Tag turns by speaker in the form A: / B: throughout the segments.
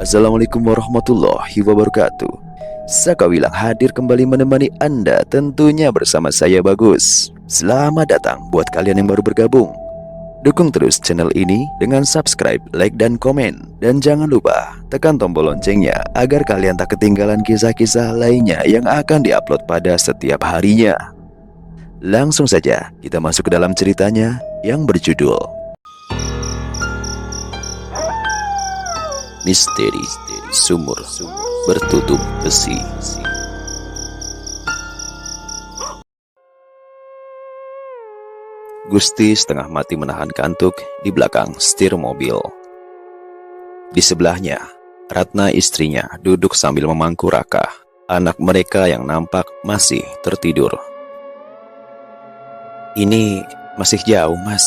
A: Assalamualaikum warahmatullahi wabarakatuh. Saka Wilang hadir kembali menemani Anda, tentunya bersama saya Bagus. Selamat datang buat kalian yang baru bergabung. Dukung terus channel ini dengan subscribe, like, dan komen. Dan jangan lupa tekan tombol loncengnya agar kalian tak ketinggalan kisah-kisah lainnya yang akan diupload pada setiap harinya. Langsung saja kita masuk ke dalam ceritanya yang berjudul Misteri Sumur Bertutup Besi. Gusti setengah mati menahan kantuk di belakang setir mobil. Di sebelahnya, Ratna istrinya duduk sambil memangku Raka, anak mereka yang nampak masih tertidur. "Ini masih jauh, Mas?"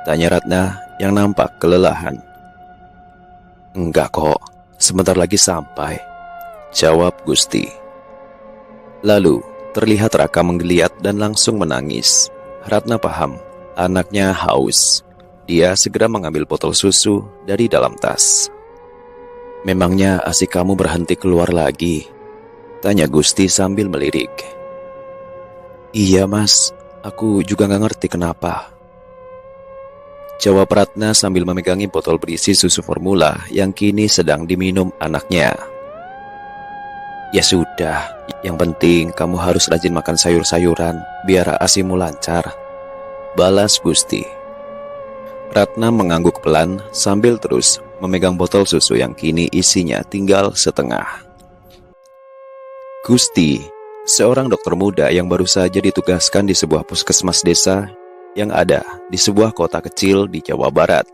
A: tanya Ratna yang nampak kelelahan. "Enggak kok, sebentar lagi sampai," jawab Gusti. Lalu terlihat Raka menggeliat dan langsung menangis. Ratna paham, anaknya haus. Dia segera mengambil botol susu dari dalam tas. "Memangnya asik kamu berhenti keluar lagi?" tanya Gusti sambil melirik. "Iya Mas, aku juga gak ngerti kenapa," jawab Ratna sambil memegangi botol berisi susu formula yang kini sedang diminum anaknya. "Ya sudah, yang penting kamu harus rajin makan sayur-sayuran biar ASImu lancar," balas Gusti. Ratna mengangguk pelan sambil terus memegang botol susu yang kini isinya tinggal setengah. Gusti, seorang dokter muda yang baru saja ditugaskan di sebuah puskesmas desa yang ada di sebuah kota kecil di Jawa Barat.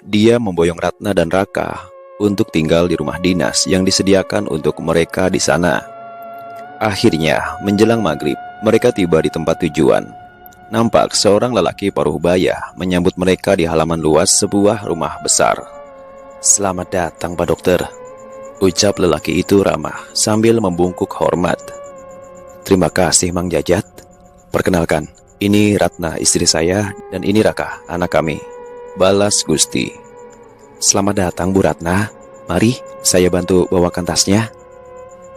A: Dia memboyong Ratna dan Raka untuk tinggal di rumah dinas yang disediakan untuk mereka di sana. Akhirnya, menjelang maghrib, mereka tiba di tempat tujuan. Nampak seorang lelaki paruh baya menyambut mereka di halaman luas sebuah rumah besar. "Selamat datang, Pak Dokter," ucap lelaki itu ramah sambil membungkuk hormat. "Terima kasih, Mang Jajat. Perkenalkan, ini Ratna istri saya dan ini Raka anak kami," balas Gusti. "Selamat datang Bu Ratna. Mari saya bantu bawakan tasnya,"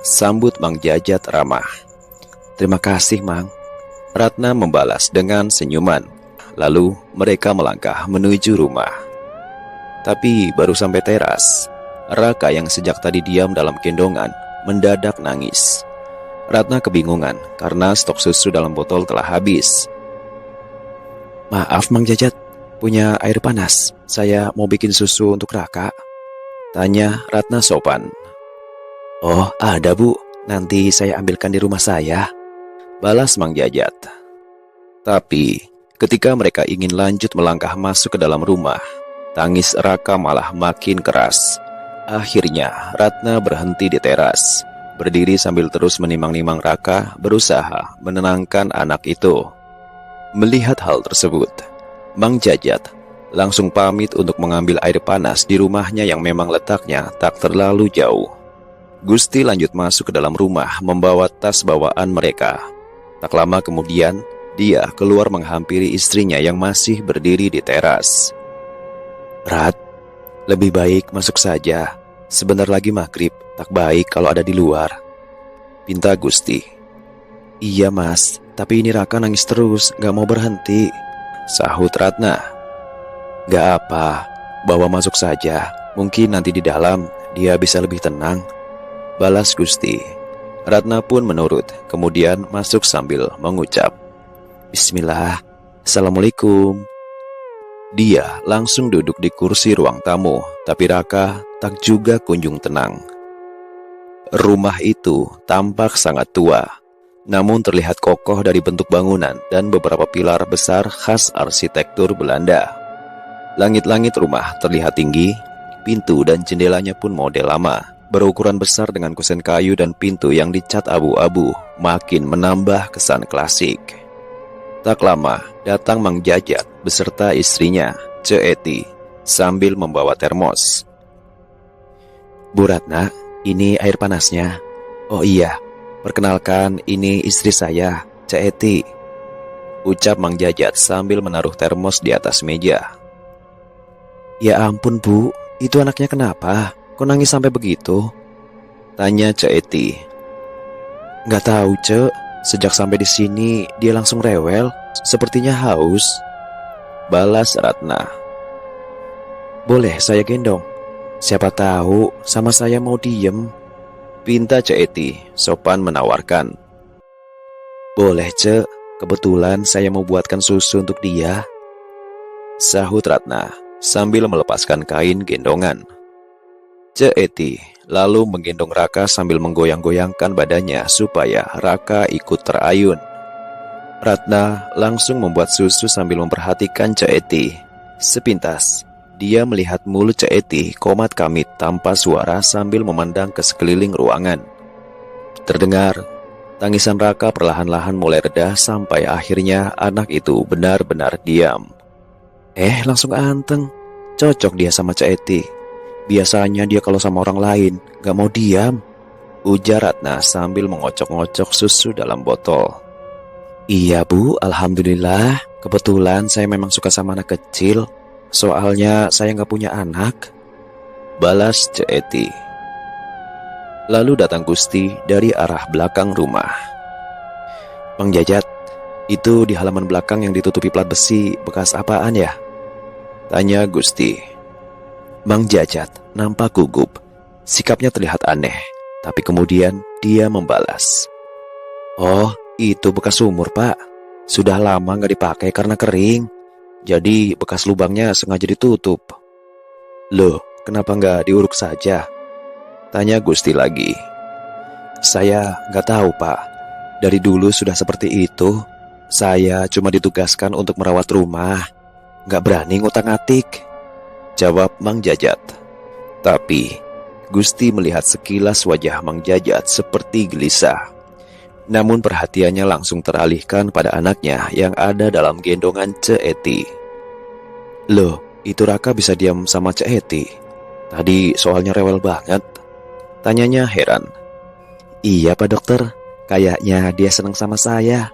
A: sambut Mang Jajat ramah. "Terima kasih, Mang," Ratna membalas dengan senyuman. Lalu mereka melangkah menuju rumah. Tapi baru sampai teras, Raka yang sejak tadi diam dalam gendongan mendadak nangis. Ratna kebingungan karena stok susu dalam botol telah habis. "Maaf Mang Jajat, punya air panas? Saya mau bikin susu untuk Raka," tanya Ratna sopan. "Oh ada Bu, nanti saya ambilkan di rumah saya," balas Mang Jajat. Tapi ketika mereka ingin lanjut melangkah masuk ke dalam rumah, tangis Raka malah makin keras. Akhirnya Ratna berhenti di teras, berdiri sambil terus menimang-nimang Raka, berusaha menenangkan anak itu. Melihat hal tersebut, Mang Jajat langsung pamit untuk mengambil air panas di rumahnya yang memang letaknya tak terlalu jauh. Gusti lanjut masuk ke dalam rumah membawa tas bawaan mereka. Tak lama kemudian, dia keluar menghampiri istrinya yang masih berdiri di teras. "Rat, lebih baik masuk saja. Sebentar lagi maghrib, tak baik kalau ada di luar," pinta Gusti. "Iya Mas, tapi ini Raka nangis terus, gak mau berhenti," sahut Ratna. "Gak apa, bawa masuk saja. Mungkin nanti di dalam dia bisa lebih tenang," balas Gusti. Ratna pun menurut, kemudian masuk sambil mengucap, "Bismillah, Assalamualaikum." Dia langsung duduk di kursi ruang tamu, tapi Raka tak juga kunjung tenang. Rumah itu tampak sangat tua, namun terlihat kokoh dari bentuk bangunan dan beberapa pilar besar khas arsitektur Belanda. Langit-langit rumah terlihat tinggi, pintu dan jendelanya pun model lama, berukuran besar dengan kusen kayu dan pintu yang dicat abu-abu, makin menambah kesan klasik. Tak lama, datang Mang Jajat beserta istrinya, Ce Eti, sambil membawa termos. "Bu Ratna, ini air panasnya. Oh iya, perkenalkan ini istri saya, Ce Eti," ucap Mang Jajat sambil menaruh termos di atas meja. "Ya ampun Bu, itu anaknya kenapa? Kok nangis sampai begitu? Tanya Cek Eti. Nggak tahu, Cek. Sejak sampai di sini, dia langsung rewel. Sepertinya haus. Balas Ratna. Boleh saya gendong? Siapa tahu sama saya mau diem. Pinta Cek Eti, sopan menawarkan. Boleh, Cek. Kebetulan saya mau buatkan susu untuk dia. Sahut Ratna sambil melepaskan kain gendongan. Cek Eti lalu menggendong Raka sambil menggoyang-goyangkan badannya supaya Raka ikut terayun. Ratna langsung membuat susu sambil memperhatikan Cek Eti. Sepintas, dia melihat mulut Cek Eti komat kamit tanpa suara sambil memandang ke sekeliling ruangan. Terdengar tangisan Raka perlahan-lahan mulai reda sampai akhirnya anak itu benar-benar diam. Langsung anteng. Cocok dia sama Cek Eti. Biasanya dia kalau sama orang lain gak mau diam, ujar Ratna sambil mengocok-ngocok susu dalam botol. Iya Bu, alhamdulillah. Kebetulan saya memang suka sama anak kecil. Soalnya saya gak punya anak, balas Cek Eti. Lalu datang Gusti dari arah belakang rumah. Mang Jajat, itu di halaman belakang yang ditutupi plat besi bekas apaan ya? Tanya Gusti. Mang Jajat nampak gugup. Sikapnya terlihat aneh. Tapi kemudian dia membalas. Oh, itu bekas sumur, Pak. Sudah lama gak dipakai karena kering. Jadi bekas lubangnya sengaja ditutup. Loh, kenapa gak diuruk saja? Tanya Gusti lagi. Saya gak tahu, Pak. Dari dulu sudah seperti itu. Saya cuma ditugaskan untuk merawat rumah. Gak berani ngutang-atik, jawab Mang Jajat. Tapi Gusti melihat sekilas wajah Mang Jajat seperti gelisah. Namun perhatiannya langsung teralihkan pada anaknya yang ada dalam gendongan Cek Eti. Loh, itu Raka bisa diam sama Cek Eti? Tadi soalnya rewel banget, tanyanya heran. Iya Pak Dokter, kayaknya dia senang sama saya,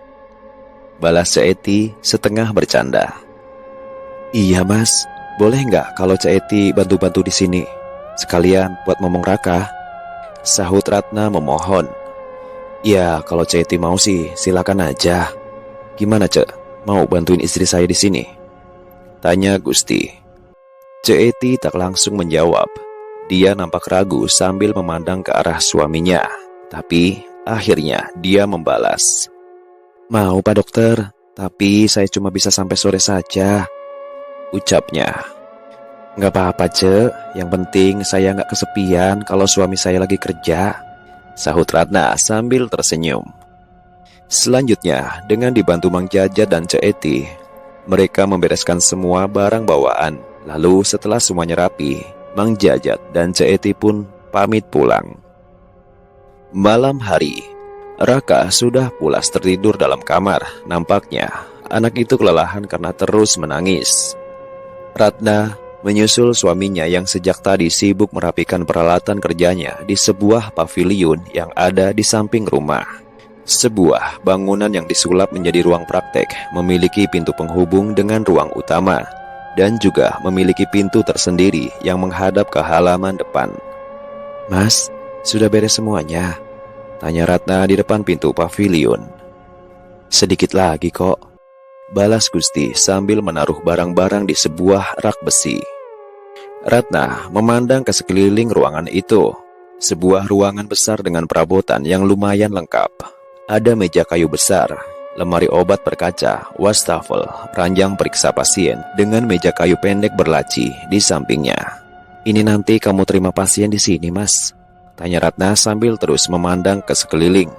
A: balas Cek Eti setengah bercanda. Iya Mas, boleh nggak kalau Cek Eti bantu-bantu di sini? Sekalian buat ngomong Raka, sahut Ratna memohon. Ya kalau Cek Eti mau sih silakan aja. Gimana Cek, mau bantuin istri saya di sini? Tanya Gusti. Cek Eti tak langsung menjawab. Dia nampak ragu sambil memandang ke arah suaminya. Tapi akhirnya dia membalas. Mau Pak Dokter, tapi saya cuma bisa sampai sore saja, ucapnya. Gak apa-apa Cek, yang penting saya gak kesepian kalau suami saya lagi kerja, sahut Ratna sambil tersenyum. Selanjutnya, dengan dibantu Mang Jajat dan Cek Eti, mereka membereskan semua barang bawaan. Lalu setelah semuanya rapi, Mang Jajat dan Cek Eti pun pamit pulang. Malam hari, Raka sudah pulas tertidur dalam kamar. Nampaknya anak itu kelelahan karena terus menangis. Ratna menyusul suaminya yang sejak tadi sibuk merapikan peralatan kerjanya di sebuah paviliun yang ada di samping rumah. Sebuah bangunan yang disulap menjadi ruang praktek, memiliki pintu penghubung dengan ruang utama, dan juga memiliki pintu tersendiri yang menghadap ke halaman depan. Mas, sudah beres semuanya? Tanya Ratna di depan pintu paviliun. Sedikit lagi kok, balas Gusti sambil menaruh barang-barang di sebuah rak besi. Ratna memandang ke sekeliling ruangan itu. Sebuah ruangan besar dengan perabotan yang lumayan lengkap. Ada meja kayu besar, lemari obat berkaca, wastafel, ranjang periksa pasien dengan meja kayu pendek berlaci di sampingnya. Ini nanti kamu terima pasien di sini, Mas? Tanya Ratna sambil terus memandang ke sekeliling.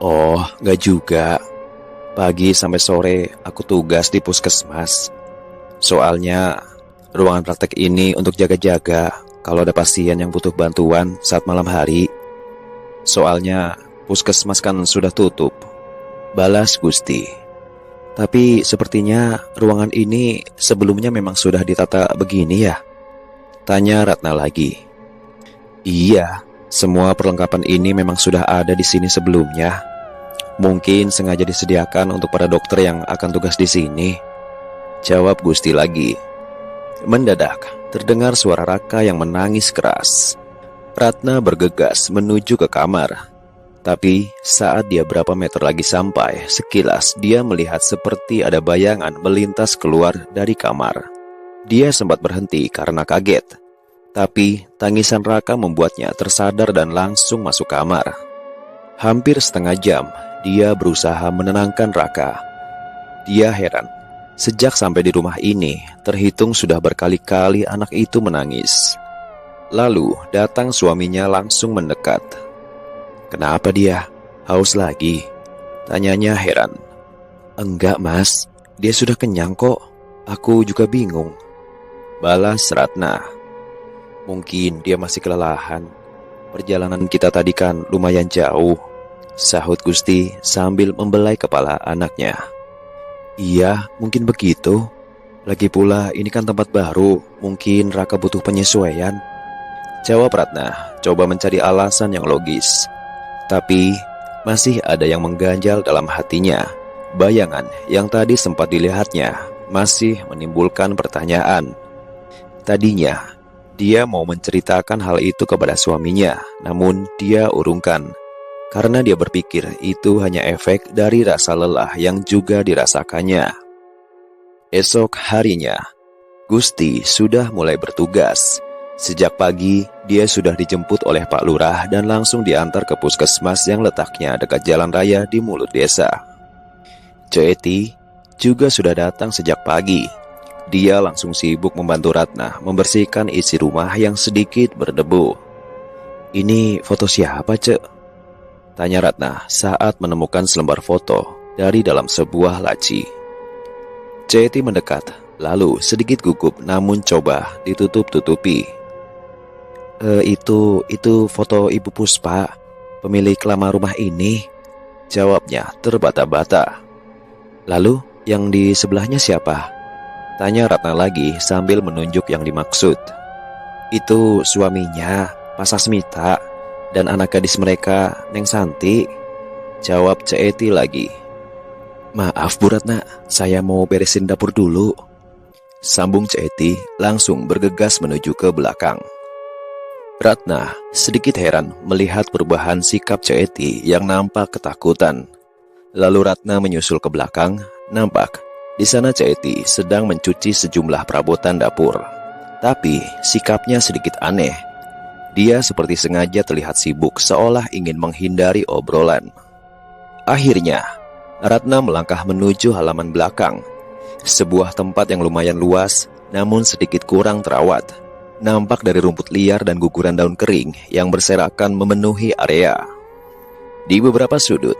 A: Oh, gak juga. Pagi sampai sore aku tugas di puskesmas. Soalnya ruangan praktek ini untuk jaga-jaga kalau ada pasien yang butuh bantuan saat malam hari. Soalnya puskesmas kan sudah tutup, balas Gusti. Tapi sepertinya ruangan ini sebelumnya memang sudah ditata begini ya? Tanya Ratna lagi. Iya, semua perlengkapan ini memang sudah ada di sini sebelumnya. Mungkin sengaja disediakan untuk para dokter yang akan tugas di sini, jawab Gusti lagi. Mendadak, terdengar suara Raka yang menangis keras. Ratna bergegas menuju ke kamar. Tapi saat dia berapa meter lagi sampai, sekilas dia melihat seperti ada bayangan melintas keluar dari kamar. Dia sempat berhenti karena kaget. Tapi tangisan Raka membuatnya tersadar dan langsung masuk kamar. Hampir setengah jam, dia berusaha menenangkan Raka. Dia heran. Sejak sampai di rumah ini, terhitung sudah berkali-kali anak itu menangis. Lalu datang suaminya langsung mendekat. "Kenapa dia? Haus lagi?" tanyanya heran. "Enggak mas, dia sudah kenyang kok. Aku juga bingung," balas Ratna. "Mungkin dia masih kelelahan. Perjalanan kita tadi kan lumayan jauh," sahut Gusti sambil membelai kepala anaknya. "Iya, mungkin begitu. Lagi pula ini kan tempat baru, mungkin Raka butuh penyesuaian," jawab Ratna, coba mencari alasan yang logis. Tapi masih ada yang mengganjal dalam hatinya. Bayangan yang tadi sempat dilihatnya masih menimbulkan pertanyaan. Tadinya dia mau menceritakan hal itu kepada suaminya, namun dia urungkan karena dia berpikir itu hanya efek dari rasa lelah yang juga dirasakannya. Esok harinya, Gusti sudah mulai bertugas. Sejak pagi, dia sudah dijemput oleh Pak Lurah dan langsung diantar ke puskesmas yang letaknya dekat jalan raya di mulut desa. Cek Eti juga sudah datang sejak pagi. Dia langsung sibuk membantu Ratna membersihkan isi rumah yang sedikit berdebu. "Ini foto siapa, Cek?" tanya Ratna saat menemukan selembar foto dari dalam sebuah laci. Cek Eti mendekat, lalu sedikit gugup namun coba ditutup-tutupi. Itu foto Ibu Puspa, pemilik lama rumah ini," jawabnya terbata-bata. "Lalu yang di sebelahnya siapa?" tanya Ratna lagi sambil menunjuk yang dimaksud. "Itu suaminya, Pak Sasmita, dan anak gadis mereka, Neng Santi," jawab Cek Eti lagi. "Maaf Bu Ratna, saya mau beresin dapur dulu," sambung Cek Eti langsung bergegas menuju ke belakang. Ratna sedikit heran melihat perubahan sikap Cek Eti yang nampak ketakutan. Lalu Ratna menyusul ke belakang, nampak di sana Cek Eti sedang mencuci sejumlah perabotan dapur. Tapi sikapnya sedikit aneh. Dia seperti sengaja terlihat sibuk seolah ingin menghindari obrolan. Akhirnya, Ratna melangkah menuju halaman belakang. Sebuah tempat yang lumayan luas namun sedikit kurang terawat. Nampak dari rumput liar dan guguran daun kering yang berserakan memenuhi area. Di beberapa sudut,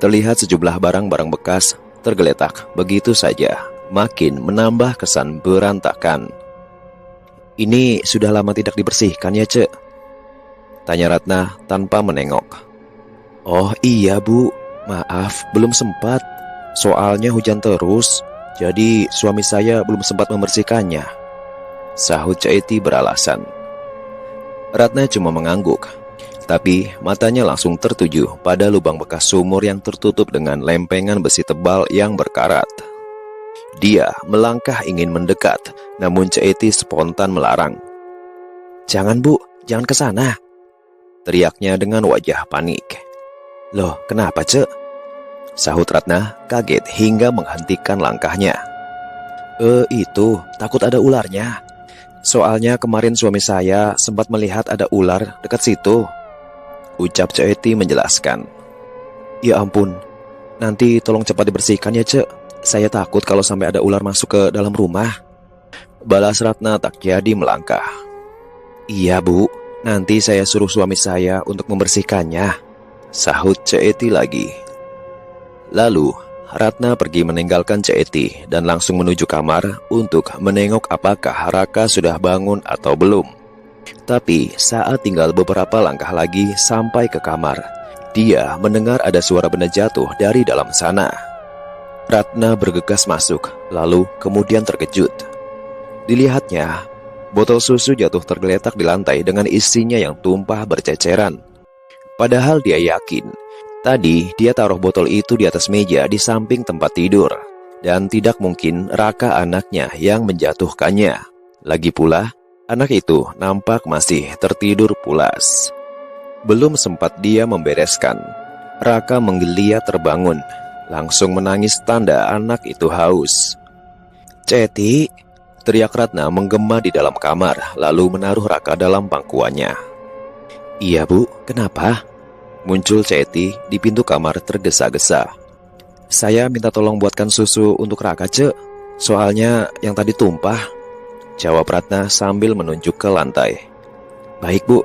A: terlihat sejumlah barang-barang bekas tergeletak begitu saja, makin menambah kesan berantakan. "Ini sudah lama tidak dibersihkan ya, Cek?" tanya Ratna tanpa menengok. "Oh iya Bu, maaf belum sempat. Soalnya hujan terus, jadi suami saya belum sempat membersihkannya," sahut Cek Eti beralasan. Ratna cuma mengangguk, tapi matanya langsung tertuju pada lubang bekas sumur yang tertutup dengan lempengan besi tebal yang berkarat. Dia melangkah ingin mendekat, namun Cek Eti spontan melarang. "Jangan Bu, jangan ke sana," teriaknya dengan wajah panik. "Loh, kenapa Cek?" sahut Ratna kaget hingga menghentikan langkahnya. Itu takut ada ularnya. Soalnya kemarin suami saya sempat melihat ada ular dekat situ," ucap Cek Eti menjelaskan. "Ya ampun, nanti tolong cepat dibersihkan ya Cek. Saya takut kalau sampai ada ular masuk ke dalam rumah," balas Ratna tak jadi melangkah. "Iya Bu, nanti saya suruh suami saya untuk membersihkannya," sahut Cek Eti lagi. Lalu Ratna pergi meninggalkan Cek Eti dan langsung menuju kamar untuk menengok apakah Raka sudah bangun atau belum. Tapi saat tinggal beberapa langkah lagi sampai ke kamar, dia mendengar ada suara benda jatuh dari dalam sana. Ratna bergegas masuk, lalu kemudian terkejut. Dilihatnya, botol susu jatuh tergeletak di lantai dengan isinya yang tumpah berceceran. Padahal dia yakin tadi dia taruh botol itu di atas meja di samping tempat tidur, dan tidak mungkin Raka anaknya yang menjatuhkannya. Lagi pula, anak itu nampak masih tertidur pulas. Belum sempat dia membereskan, Raka menggeliat terbangun, langsung menangis tanda anak itu haus. "Ceti!" teriak Ratna menggema di dalam kamar, lalu menaruh Raka dalam pangkuannya. "Iya bu, kenapa?" Muncul Ceti di pintu kamar tergesa-gesa. "Saya minta tolong buatkan susu untuk Raka, Cek. Soalnya yang tadi tumpah," jawab Ratna sambil menunjuk ke lantai. "Baik bu,"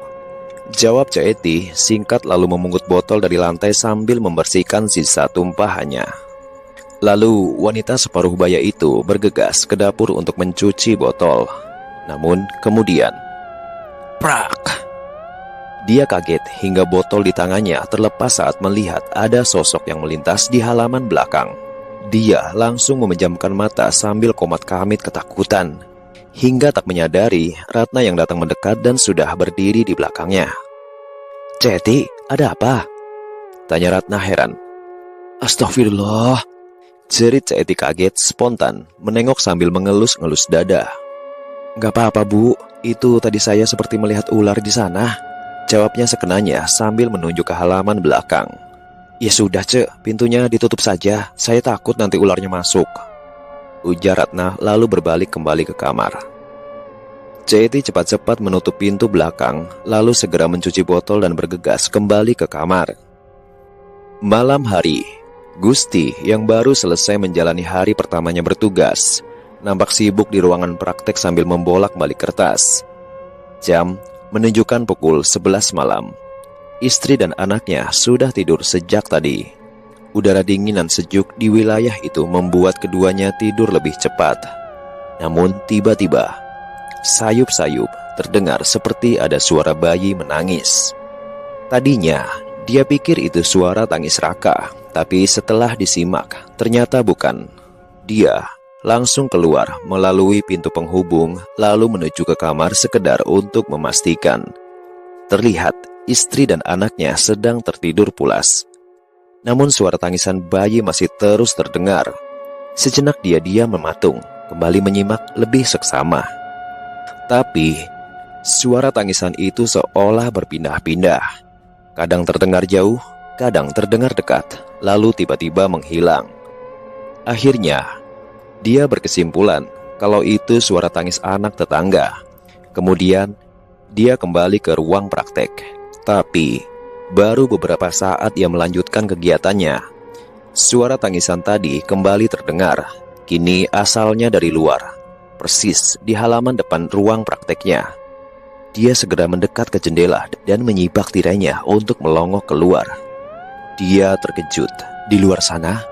A: jawab Ceti singkat lalu memungut botol dari lantai sambil membersihkan sisa tumpahannya. Lalu wanita separuh baya itu bergegas ke dapur untuk mencuci botol. Namun kemudian, prak! Dia kaget hingga botol di tangannya terlepas saat melihat ada sosok yang melintas di halaman belakang. Dia langsung memejamkan mata sambil komat kamit ketakutan, hingga tak menyadari Ratna yang datang mendekat dan sudah berdiri di belakangnya. "Ceti, ada apa?" tanya Ratna heran. "Astagfirullah," jerit Ceti kaget spontan, menengok sambil mengelus-ngelus dada. "Gak apa-apa bu, itu tadi saya seperti melihat ular di sana," jawabnya sekenanya sambil menunjuk ke halaman belakang. "Ya sudah Cek, pintunya ditutup saja, saya takut nanti ularnya masuk," ujar Ratna lalu berbalik kembali ke kamar. Ceti cepat-cepat menutup pintu belakang, lalu segera mencuci botol dan bergegas kembali ke kamar. Malam hari, Gusti yang baru selesai menjalani hari pertamanya bertugas, nampak sibuk di ruangan praktek sambil membolak-balik kertas. Jam menunjukkan pukul 11 malam. Istri dan anaknya sudah tidur sejak tadi. Udara dingin dan sejuk di wilayah itu membuat keduanya tidur lebih cepat. Namun tiba-tiba, sayup-sayup terdengar seperti ada suara bayi menangis. Tadinya, dia pikir itu suara tangis Raka, tapi setelah disimak, ternyata bukan. Dia langsung keluar melalui pintu penghubung, lalu menuju ke kamar sekedar untuk memastikan. Terlihat istri dan anaknya sedang tertidur pulas. Namun suara tangisan bayi masih terus terdengar. Sejenak dia diam mematung, kembali menyimak lebih seksama. Tapi, suara tangisan itu seolah berpindah-pindah. Kadang terdengar jauh, kadang terdengar dekat, lalu tiba-tiba menghilang. Akhirnya, dia berkesimpulan kalau itu suara tangis anak tetangga. Kemudian, dia kembali ke ruang praktek. Tapi, baru beberapa saat ia melanjutkan kegiatannya, suara tangisan tadi kembali terdengar. Kini asalnya dari luar, persis di halaman depan ruang prakteknya. Dia segera mendekat ke jendela dan menyibak tirainya untuk melongok keluar. Dia terkejut. Di luar sana,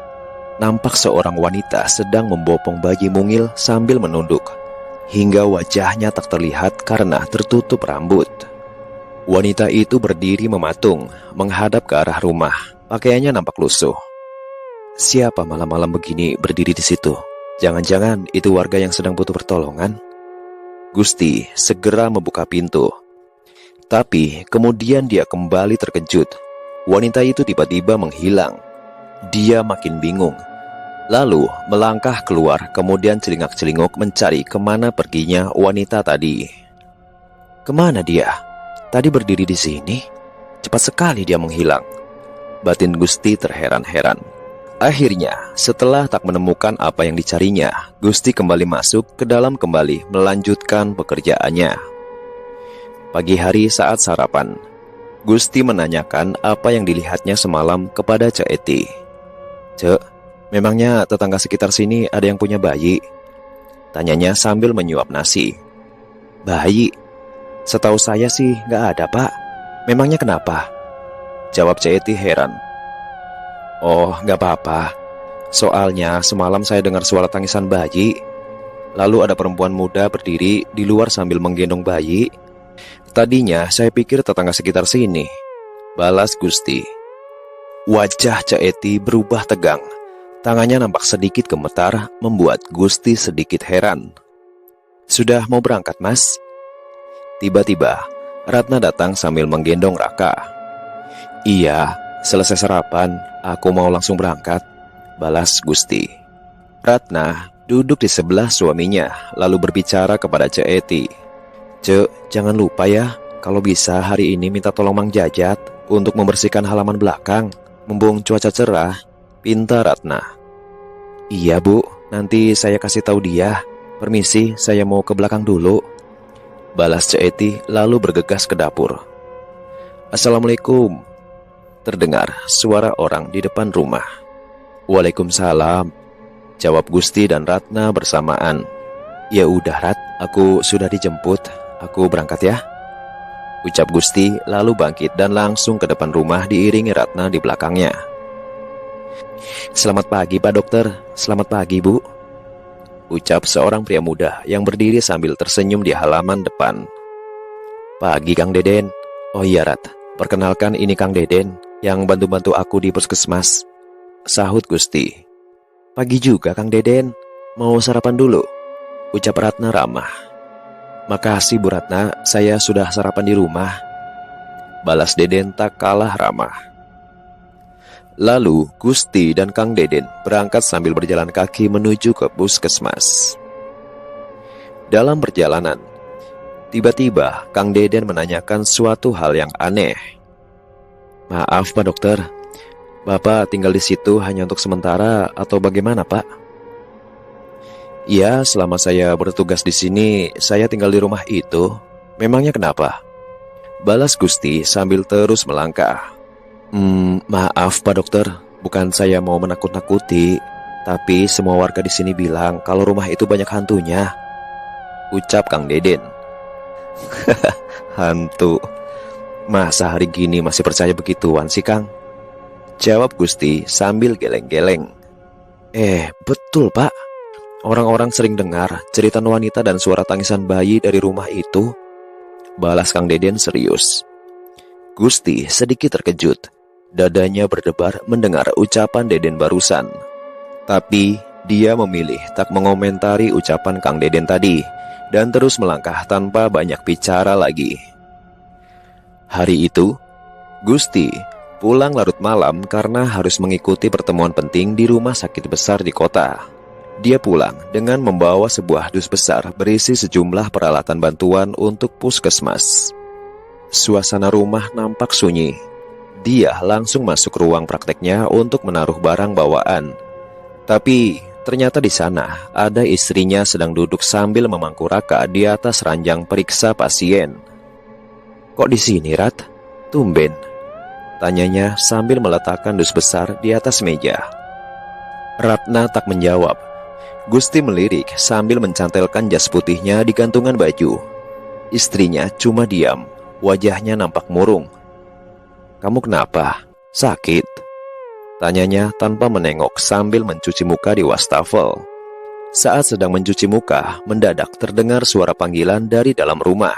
A: nampak seorang wanita sedang membopong bayi mungil sambil menunduk, hingga wajahnya tak terlihat karena tertutup rambut. Wanita itu berdiri mematung, menghadap ke arah rumah. Pakaiannya nampak lusuh. Siapa malam-malam begini berdiri di situ? Jangan-jangan itu warga yang sedang butuh pertolongan? Gusti segera membuka pintu. Tapi kemudian dia kembali terkejut. Wanita itu tiba-tiba menghilang. Dia makin bingung. Lalu melangkah keluar, kemudian celingak-celinguk mencari kemana perginya wanita tadi. Kemana dia? Tadi berdiri di sini. Cepat sekali dia menghilang. Batin Gusti terheran-heran. Akhirnya, setelah tak menemukan apa yang dicarinya, Gusti kembali masuk ke dalam kembali melanjutkan pekerjaannya. Pagi hari saat sarapan, Gusti menanyakan apa yang dilihatnya semalam kepada Cek Eti. "Cek, memangnya tetangga sekitar sini ada yang punya bayi?" tanyanya sambil menyuap nasi. "Bayi? Setahu saya sih gak ada pak. Memangnya kenapa?" jawab Cek Eti heran. "Oh, gak apa-apa. Soalnya semalam saya dengar suara tangisan bayi. Lalu ada perempuan muda berdiri di luar sambil menggendong bayi. Tadinya saya pikir tetangga sekitar sini," balas Gusti. Wajah Cek Eti berubah tegang. Tangannya nampak sedikit gemetar, membuat Gusti sedikit heran. "Sudah mau berangkat, Mas?" Tiba-tiba, Ratna datang sambil menggendong Raka. "Iya, selesai sarapan, aku mau langsung berangkat," balas Gusti. Ratna duduk di sebelah suaminya, lalu berbicara kepada Cek Eti. "Cek, jangan lupa ya, kalau bisa hari ini minta tolong Mang Jajat untuk membersihkan halaman belakang. Mumpung cuaca cerah," pinta Ratna. "Iya Bu, nanti saya kasih tahu dia. Permisi, saya mau ke belakang dulu," balas Cek Eti lalu bergegas ke dapur. "Assalamualaikum," terdengar suara orang di depan rumah. "Waalaikumsalam," jawab Gusti dan Ratna bersamaan. "Ya udah Rat, aku sudah dijemput, aku berangkat ya," ucap Gusti lalu bangkit dan langsung ke depan rumah diiringi Ratna di belakangnya. "Selamat pagi Pak Dokter." "Selamat pagi Bu," ucap seorang pria muda yang berdiri sambil tersenyum di halaman depan. "Pagi Kang Deden." "Oh iya Rat, perkenalkan ini Kang Deden yang bantu-bantu aku di puskesmas," sahut Gusti. "Pagi juga Kang Deden, mau sarapan dulu?" ucap Ratna ramah. "Makasih Bu Ratna, saya sudah sarapan di rumah," balas Deden tak kalah ramah. Lalu Gusti dan Kang Deden berangkat sambil berjalan kaki menuju ke puskesmas. Dalam perjalanan, tiba-tiba Kang Deden menanyakan suatu hal yang aneh. "Maaf Pak Dokter, Bapak tinggal di situ hanya untuk sementara atau bagaimana Pak?" "Ya, selama saya bertugas di sini, saya tinggal di rumah itu. Memangnya kenapa?" balas Gusti sambil terus melangkah. Maaf Pak Dokter, bukan saya mau menakut-nakuti, tapi semua warga di sini bilang kalau rumah itu banyak hantunya," ucap Kang Deden. "Hantu? Masa hari gini masih percaya begituan sih Kang?" jawab Gusti sambil geleng-geleng. Betul Pak. Orang-orang sering dengar cerita wanita dan suara tangisan bayi dari rumah itu," balas Kang Deden serius. Gusti sedikit terkejut. Dadanya berdebar mendengar ucapan Deden barusan. Tapi dia memilih tak mengomentari ucapan Kang Deden tadi dan terus melangkah tanpa banyak bicara lagi. Hari itu, Gusti pulang larut malam karena harus mengikuti pertemuan penting di rumah sakit besar di kota. Dia pulang dengan membawa sebuah dus besar berisi sejumlah peralatan bantuan untuk puskesmas. Suasana rumah nampak sunyi. Dia langsung masuk ruang prakteknya untuk menaruh barang bawaan. Tapi ternyata di sana ada istrinya sedang duduk sambil memangku Raka di atas ranjang periksa pasien. "Kok di sini Rat? Tumben?" tanyanya sambil meletakkan dus besar di atas meja. Ratna tak menjawab. Gusti melirik sambil mencantelkan jas putihnya di gantungan baju. Istrinya cuma diam, wajahnya nampak murung. "Kamu kenapa? Sakit?" tanyanya tanpa menengok sambil mencuci muka di wastafel. Saat sedang mencuci muka, mendadak terdengar suara panggilan dari dalam rumah.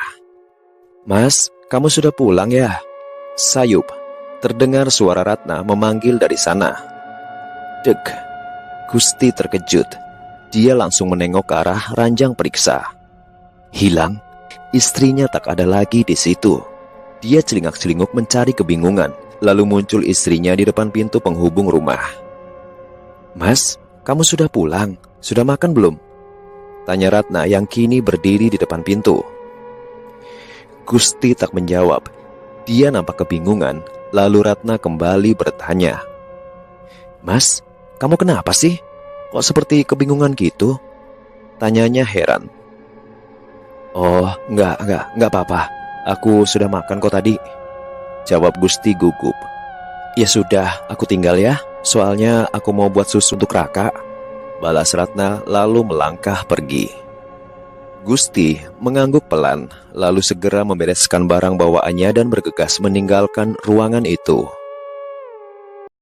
A: "Mas, kamu sudah pulang ya?" "Sayup," terdengar suara Ratna memanggil dari sana. Dek, Gusti terkejut. Dia langsung menengok ke arah ranjang periksa. Hilang, istrinya tak ada lagi di situ. Dia celingak-celinguk mencari kebingungan, lalu muncul istrinya di depan pintu penghubung rumah. "Mas, kamu sudah pulang? Sudah makan belum?" tanya Ratna yang kini berdiri di depan pintu. Gusti tak menjawab. Dia nampak kebingungan, lalu Ratna kembali bertanya. "Mas, kamu kenapa sih? Kok seperti kebingungan gitu?" tanyanya heran. "Oh, enggak apa-apa. Aku sudah makan kok tadi," jawab Gusti gugup. "Ya sudah, aku tinggal ya. Soalnya aku mau buat susu untuk Raka," balas Ratna lalu melangkah pergi. Gusti mengangguk pelan, lalu segera membereskan barang bawaannya dan bergegas meninggalkan ruangan itu.